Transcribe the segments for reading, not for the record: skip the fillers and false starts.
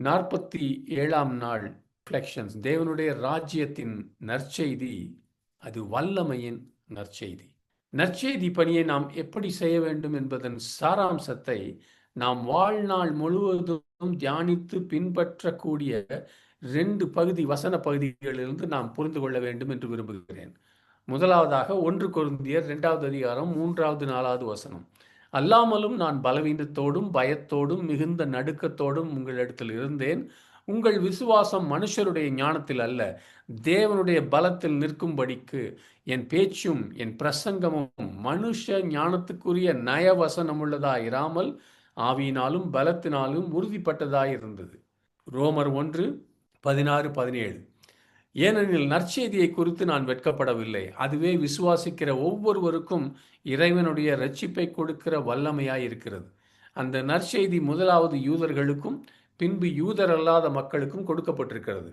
47ஆம் நாள் ரிஃப்ளெக்ஷன்ஸ். தேவனுடைய ராஜ்யத்தின் நற்செய்தி அது வல்லமையின் நற்செய்தி. நற்செய்தி பணியை நாம் எப்படி செய்ய வேண்டும் என்பதன் சாராம்சத்தை நாம் வாழ்நாள் முழுவதும் தியானித்து பின்பற்றக்கூடிய 2 வசன பகுதிகளிலிருந்து நாம் புரிந்து கொள்ள வேண்டும் என்று விரும்புகிறேன். முதலாவதாக 1 கொரிந்தியர் 2வது அதிகாரம் 3வது 4வது வசனம். அல்லாமலும் நான் பலவீனத்தோடும் பயத்தோடும் மிகுந்த நடுக்கத்தோடும் உங்களிடத்தில் இருந்தேன். உங்கள் விசுவாசம் மனுஷருடைய ஞானத்தில் அல்ல, தேவனுடைய பலத்தில் நிற்கும்படிக்கு என் பேச்சும் என் பிரசங்கமும் மனுஷ ஞானத்துக்குரிய நயவசனமுள்ளதாயிராமல் ஆவியினாலும் பலத்தினாலும் உறுதிப்பட்டதாயிருந்தது. ரோமர் 1:16-17. ஏனெனில் நற்செய்தியை குறித்து நான் வெட்கப்படவில்லை, அதுவே விசுவாசிக்கிற ஒவ்வொருவருக்கும் இறைவனுடைய இரட்சிப்பை கொடுக்கிற வல்லமையாய் இருக்கிறது. அந்த நற்செய்தி முதலாவது யூதர்களுக்கும் பின்பு யூதர் அல்லாத மக்களுக்கும் கொடுக்கப்பட்டிருக்கிறது.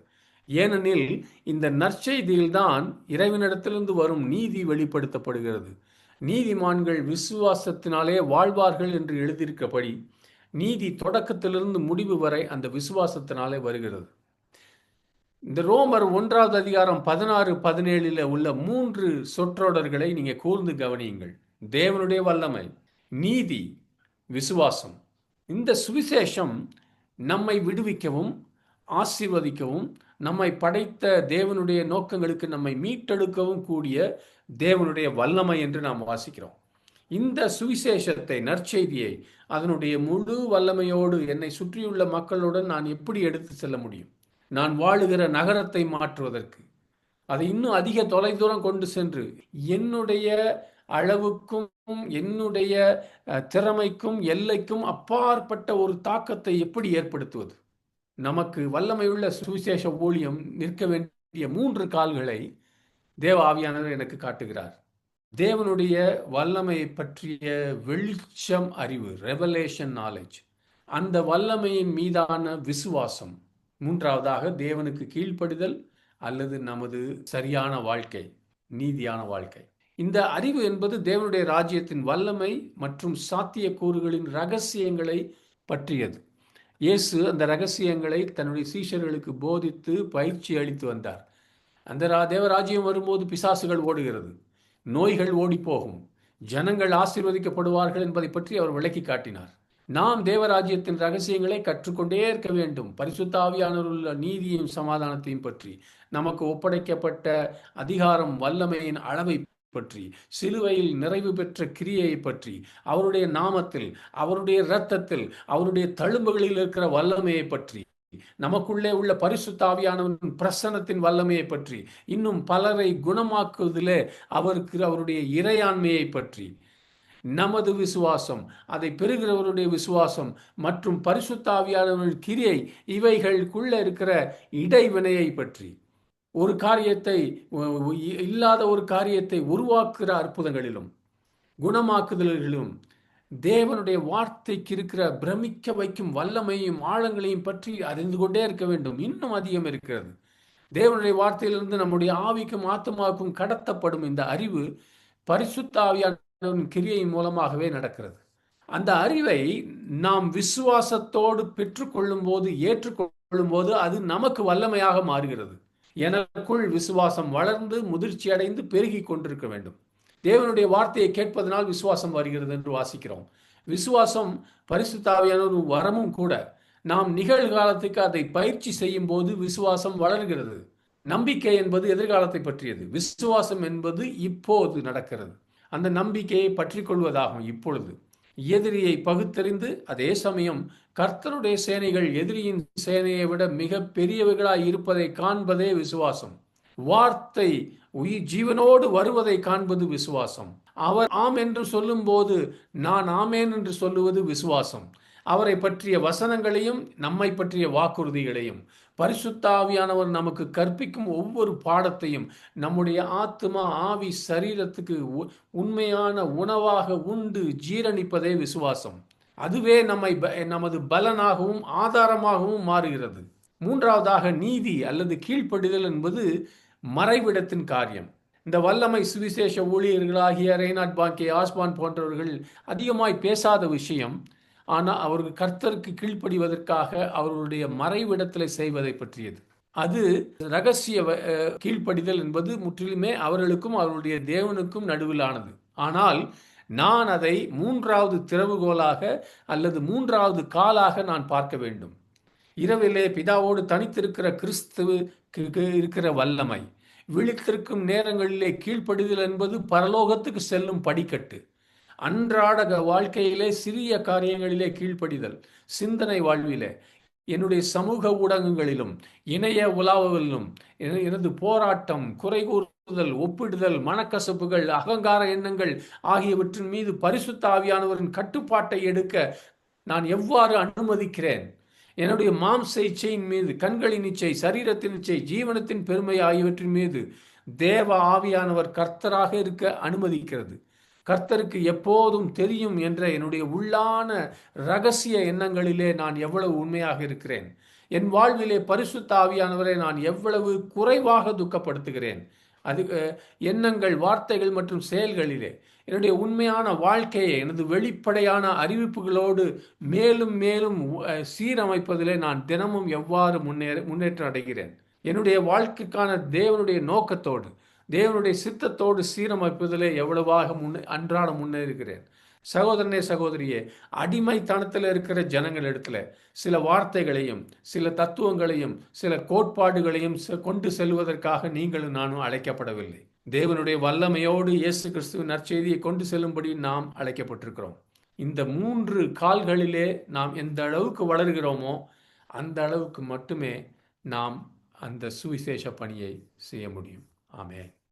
ஏனெனில் இந்த நற்செய்தியில்தான் இறைவனிடத்திலிருந்து வரும் நீதி வெளிப்படுத்தப்படுகிறது. நீதிமான்கள் விசுவாசத்தினாலே வாழ்வார்கள் என்று எழுதியிருக்கிறபடி நீதி தொடக்கத்திலிருந்து முடிவு வரை அந்த விசுவாசத்தினாலே வருகிறது. இந்த ரோமர் 1வது அதிகாரம் 16-17 உள்ள 3 சொற்றொடர்களை நீங்க கூர்ந்து கவனியுங்கள். தேவனுடைய வல்லமை, நீதி, விசுவாசம். இந்த சுவிசேஷம் நம்மை விடுவிக்கவும் ஆசீர்வதிக்கவும் நம்மை படைத்த தேவனுடைய நோக்கங்களுக்கு நம்மை மீட்டெடுக்கவும் கூடிய தேவனுடைய வல்லமை என்று நாம் வாசிக்கிறோம். இந்த சுவிசேஷத்தை, நற்செய்தியை அதனுடைய முழு வல்லமையோடு என்னை சுற்றியுள்ள மக்களுடன் நான் எப்படி எடுத்து செல்ல முடியும்? நான் வாழுகிற நகரத்தை மாற்றுவதற்கு, அதை இன்னும் அதிக தொலைதூரம் கொண்டு சென்று என்னுடைய அளவுக்கும் என்னுடைய திறமைக்கும் எல்லைக்கும் அப்பாற்பட்ட ஒரு தாக்கத்தை எப்படி ஏற்படுத்துவது? நமக்கு வல்லமையுள்ள சுவிசேஷ ஊழியம் நிற்க வேண்டிய 3 கால்களை தேவ ஆவியானவர் எனக்கு காட்டுகிறார். தேவனுடைய வல்லமையை பற்றிய வெளிச்சம் அறிவு, ரெவலேஷன் நாலேஜ், அந்த வல்லமையின் மீதான விசுவாசம், 3வதாக தேவனுக்கு கீழ்ப்படிதல் அல்லது நமது சரியான வாழ்க்கை, நீதியான வாழ்க்கை. இந்த அறிவு என்பது தேவனுடைய ராஜ்யத்தின் வல்லமை மற்றும் சாத்தியக்கூறுகளின் ரகசியங்களை பற்றியது. இயேசு அந்த ரகசியங்களை தன்னுடைய சீஷர்களுக்கு போதித்து பயிற்சி அளித்து வந்தார். அந்த தேவராஜ்யம் வரும்போது பிசாசுகள் ஓடுகிறது, நோய்கள் ஓடி போகும், ஜனங்கள் ஆசீர்வதிக்கப்படுவார்கள் என்பதை பற்றி அவர் விளக்கி காட்டினார். நாம் தேவராஜ்யத்தின் ரகசியங்களை கற்றுக்கொண்டே இருக்க வேண்டும். பரிசுத்த ஆவியானவர் உள்ள நீதியையும் சமாதானத்தையும் பற்றி, நமக்கு ஒப்படைக்கப்பட்ட அதிகாரம் வல்லமையின் அளவை பற்றி, சிலுவையில் நிறைவு பெற்ற கிரியையை பற்றி, அவருடைய நாமத்தில், அவருடைய இரத்தத்தில், அவருடைய தழும்புகளில் இருக்கிற வல்லமையை பற்றி, நமக்குள்ளே உள்ள பரிசுத்த ஆவியானவரின் பிரசன்னத்தின் வல்லமையை பற்றி, இன்னும் பலரை குணமாக்குவதிலே அவருடைய இறையாண்மையை பற்றி, நமது விசுவாசம், அதை பெறுகிறவருடைய விசுவாசம் மற்றும் பரிசுத்த ஆவியானவரின் கிரியை, இவைகளுக்குள்ள இருக்கிற இடைவினையை பற்றி, ஒரு காரியத்தை இல்லாத ஒரு காரியத்தை உருவாக்குகிற அற்புதங்களிலும் குணமாக்குதல்களிலும் தேவனுடைய வார்த்தைக்கு இருக்கிற பிரமிக்க வைக்கும் வல்லமையும் ஆழங்களையும் பற்றி அறிந்து கொண்டே இருக்க வேண்டும். இன்னும் அதிகம் இருக்கிறது. தேவனுடைய வார்த்தையிலிருந்து நம்முடைய ஆவிக்கும் ஆத்மாவுக்கும் கடத்தப்படும் இந்த அறிவு பரிசுத்த ஆவியானவரின் கிரியை மூலமாகவே நடக்கிறது. அந்த அறிவை நாம் விசுவாசத்தோடு பெற்றுக்கொள்ளும் போது, ஏற்றுக்கொள்ளும் போது அது நமக்கு வல்லமையாக மாறுகிறது. எனக்குள் விசுவாசம் வளர்ந்து முதிர்ச்சி அடைந்து பெருகி கொண்டிருக்க வேண்டும். தேவனுடைய வார்த்தையை கேட்பதனால் விசுவாசம் வருகிறது என்று வாசிக்கிறோம். விசுவாசம் பரிசுத்த ஆவியானவர் ஒரு வரமும் கூட. நாம் நிகழ்காலத்துக்கு அதை பயிற்சி செய்யும் போது விசுவாசம் வளர்கிறது. நம்பிக்கை என்பது எதிர்காலத்தை பற்றியது. விசுவாசம் என்பது இப்போது நடக்கிறது. அந்த நம்பிக்கையை பற்றி கொள்வதாகும். இப்பொழுது எதிரியை பகுத்தறிந்து, அதே சமயம் கர்த்தருடைய சேனைகள் எதிரியின் சேனையை விட மிக பெரியவைகளாய் இருப்பதை காண்பதே விசுவாசம். வார்த்தை ஜீவனோடு வருவதை காண்பது விசுவாசம். அவர் ஆம் என்று சொல்லும் போது நான் ஆமேன் என்று சொல்லுவது விசுவாசம். அவரை பற்றிய வசனங்களையும் நம்மை பற்றிய வாக்குறுதிகளையும், பரிசுத்த ஆவியானவர் நமக்கு கற்பிக்கும் ஒவ்வொரு பாடத்தையும் நம்முடைய ஆத்மா, ஆவி, சரீரத்துக்கு உண்மையான உணவாக உண்டு ஜீரணிப்பதே விசுவாசம். அதுவே நமது பலனாகவும் ஆதாரமாகவும் மாறுகிறது. 3வதாக நீதி அல்லது கீழ்ப்படிதல் என்பது மறைவிடத்தின் காரியம். இந்த வல்லமை சுவிசேஷ ஊழியர்களாகிய ரெய்னாட் பாங்கே, ஆஸ்பான் போன்றவர்கள் அதிகமாய் பேசாத விஷயம். ஆனால் அவர்கள் கர்த்தருக்கு கீழ்ப்படிவதற்காக அவர்களுடைய மறைவிடத்தில் செய்வதை பற்றியது. அது ரகசிய கீழ்ப்படிதல் என்பது முற்றிலுமே அவர்களுக்கும் அவர்களுடைய தேவனுக்கும் நடுவிலானது. ஆனால் நான் அதை மூன்றாவது திறவுகோலாக அல்லது மூன்றாவது காலாக நான் பார்க்க வேண்டும். இரவிலே பிதாவோடு தனித்திருக்கிற கிறிஸ்துவுக்கு இருக்கிற வல்லமை, விழித்திருக்கும் நேரங்களிலே கீழ்ப்படிதல் என்பது பரலோகத்துக்கு செல்லும் படிக்கட்டு. அன்றாட வாழ்க்கையிலே சிறிய காரியங்களிலே கீழ்ப்படிதல், சிந்தனை வாழ்விலே, என்னுடைய சமூக ஊடகங்களிலும் இணைய உலாவுகளிலும் எனது போராட்டம், குறை கூறுதல், ஒப்பிடுதல், மனக்கசப்புகள், அகங்கார எண்ணங்கள் ஆகியவற்றின் மீது பரிசுத்த ஆவியானவரின் கட்டுப்பாட்டை எடுக்க நான் எவ்வாறு அனுமதிக்கிறேன்? என்னுடைய மாம்ச இச்சையின் மீது, கண்களின் இச்சை, சரீரத்தின் இச்சை, ஜீவனத்தின் பெருமை ஆகியவற்றின் மீது தேவ ஆவியானவர் கர்த்தராக இருக்க அனுமதிக்கிறது. கர்த்தருக்கு எப்போதும் தெரியும் என்ற என்னுடைய உள்ளான ரகசிய எண்ணங்களிலே நான் எவ்வளவு உண்மையாக இருக்கிறேன். என் வாழ்விலே பரிசுத்த ஆவியானவரை நான் எவ்வளவு குறைவாக துக்கப்படுத்துகிறேன். அது எண்ணங்கள், வார்த்தைகள் மற்றும் செயல்களிலே என்னுடைய உண்மையான வாழ்க்கையை எனது வெளிப்படையான அறிவிப்புகளோடு மேலும் மேலும் சீரமைப்பதிலே நான் தினமும் எவ்வாறு முன்னேற்றம் அடைகிறேன். என்னுடைய வாழ்க்கைக்கான தேவனுடைய நோக்கத்தோடு, தேவனுடைய சித்தத்தோடு சீரமைப்பதிலே எவ்வளவாக அன்றாட முன்னேறுகிறேன். சகோதரனே, சகோதரியே, அடிமைத்தனத்தில் இருக்கிற ஜனங்களிடத்தில் சில வார்த்தைகளையும் சில தத்துவங்களையும் சில கோட்பாடுகளையும் கொண்டு செல்வதற்காக நீங்களும் நானும் அழைக்கப்படவில்லை. தேவனுடைய வல்லமையோடு இயேசு கிறிஸ்துவின் நற்செய்தியை கொண்டு செல்லும்படி நாம் அழைக்கப்பட்டிருக்கிறோம். இந்த 3 கால்களிலே நாம் எந்த அளவுக்கு வளர்கிறோமோ அந்த அளவுக்கு மட்டுமே நாம் அந்த சுவிசேஷ பணியை செய்ய முடியும். ஆமென்.